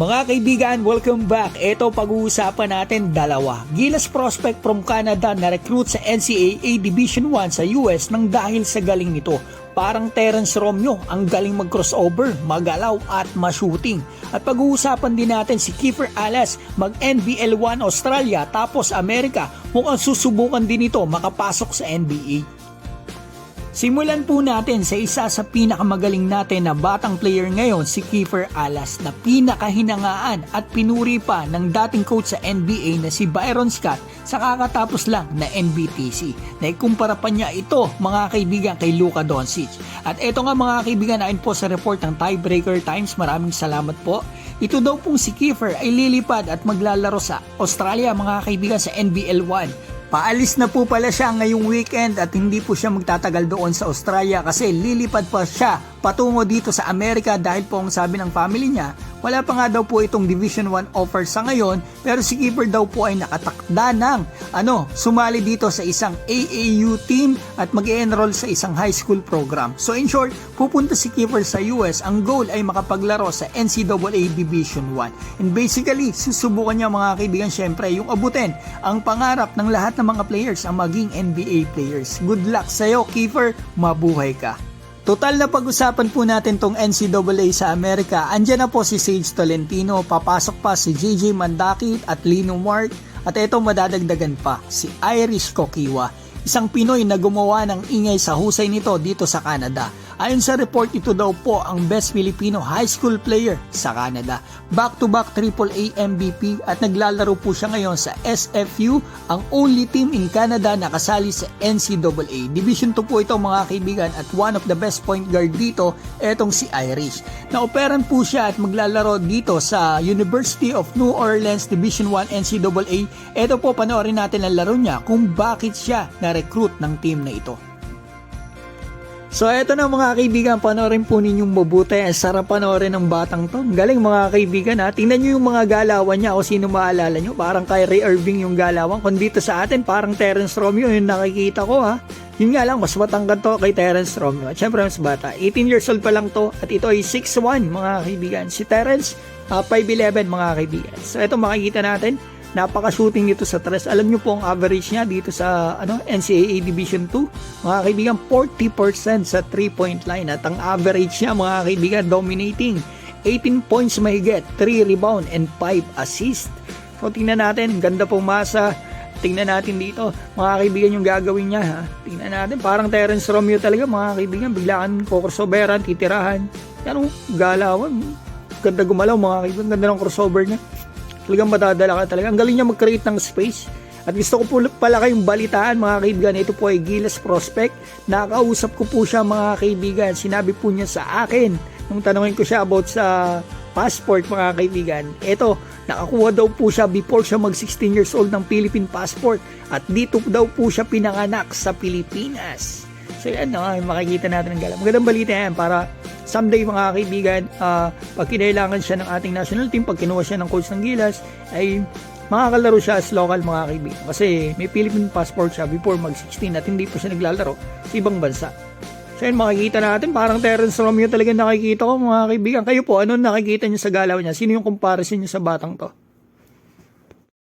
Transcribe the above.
Mga kaibigan, welcome back. Ito pag-uusapan natin dalawa. Gilas prospect from Canada na recruit sa NCAA Division 1 sa US nang dahil sa galing nito. Parang Terence Romeo, ang galing mag-crossover, magalaw at ma-shooting. At pag-uusapan din natin si Kiefer Alas, mag-NBL 1 Australia tapos Amerika. Mukhang susubukan din ito makapasok sa NBA. Simulan po natin sa isa sa pinakamagaling natin na batang player ngayon, si Kiefer Alas, na pinakahinangaan at pinuri pa ng dating coach sa NBA na si Byron Scott sa kakatapos lang na NBTC. Naikumpara pa niya ito, mga kaibigan, kay Luka Doncic. At eto nga mga kaibigan, ayon po sa report ng Tiebreaker Times, maraming salamat po. Ito daw pong si Kiefer ay lilipad at maglalaro sa Australia, mga kaibigan, sa NBL 1. Paalis na po pala siya ngayong weekend at hindi po siya magtatagal doon sa Australia kasi lilipad pa siya patungo dito sa Amerika dahil po ang sabi ng family niya, wala pa nga daw po itong Division 1 offer sa ngayon pero si Kiefer daw po ay nakatakda ng sumali dito sa isang AAU team at mag-enroll sa isang high school program. So in short, pupunta si Kiefer sa US. Ang goal ay makapaglaro sa NCAA Division 1. And basically, susubukan niya mga kaibigan syempre yung abutin ang pangarap ng lahat ng mga players ang maging NBA players. Good luck sa'yo, Kiefer. Mabuhay ka. Total na pag-usapan po natin tong NCAA sa Amerika. Andyan na po si Sage Tolentino, papasok pa si JJ Mandakit at Lino Mark at ito madadagdagan pa si Irish Kokiwa, isang Pinoy na gumawa ng ingay sa husay nito dito sa Canada. Ayon sa report, ito daw po ang best Filipino high school player sa Canada. Back-to-back AAA MVP at naglalaro po siya ngayon sa SFU, ang only team in Canada na kasali sa NCAA. Division 2 po ito mga kaibigan at one of the best point guard dito, etong si Irish. Naoperan po siya at maglalaro dito sa University of New Orleans Division 1 NCAA. Ito po, panoorin natin ang laro niya kung bakit siya na-recruit ng team na ito. So eto na mga kaibigan, panoorin po ninyong mabuti. Sarap panoorin ng batang to. Galing mga kaibigan ha. Tingnan nyo yung mga galawan niya o sino maalala nyo. Parang Kyrie Irving yung galawan. Kung dito sa atin, parang Terence Romeo yung nakikita ko ha. Yun nga lang, mas matangkad to kay Terence Romeo. At syempre mas bata. 18 years old pa lang to. At ito ay 6'1 mga kaibigan. Si Terence, 5'11 mga kaibigan. So eto makikita natin. Napaka-shooting nito sa tres. Alam nyo po ang average niya dito sa NCAA Division 2. Mga kaibigan, 40% sa 3-point line. At ang average niya mga kaibigan, dominating. 18 points mahigit, 3 rebound and 5 assist. So tingnan natin, ganda pong masa. Tingnan natin dito, mga kaibigan, yung gagawin niya ha. Tingnan natin, parang Terence Romeo talaga mga kaibigan. Biglaan, crossoveran, titirahan. Yan galawan. Ganda gumalaw mga kaibigan, ganda ng crossover niya. Talagang madadala ka talaga. Ang galing niya mag-create ng space. At gusto ko po pala kayong balitaan mga kaibigan. Ito po ay Gilas Prospect. Nakausap ko po siya mga kaibigan. Sinabi po niya sa akin nung tanungin ko siya about sa passport mga kaibigan. Ito, nakakuha daw po siya before siya mag 16 years old ng Philippine passport. At dito daw po siya pinanganak sa Pilipinas. So yan, makikita natin ang galang. Magandang balita yan para someday mga kaibigan, pag kinailangan siya ng ating national team, pag kinuha siya ng coach ng Gilas, ay makakalaro siya as local mga kaibigan. Kasi may Philippine passport siya before mag 16 at hindi pa siya naglalaro sa ibang bansa. So yan, makikita natin, parang Terence Romeo talaga nakikita ko mga kaibigan. Kayo po, ano nakikita niyo sa galaw niya? Sino yung comparison niyo sa batang to?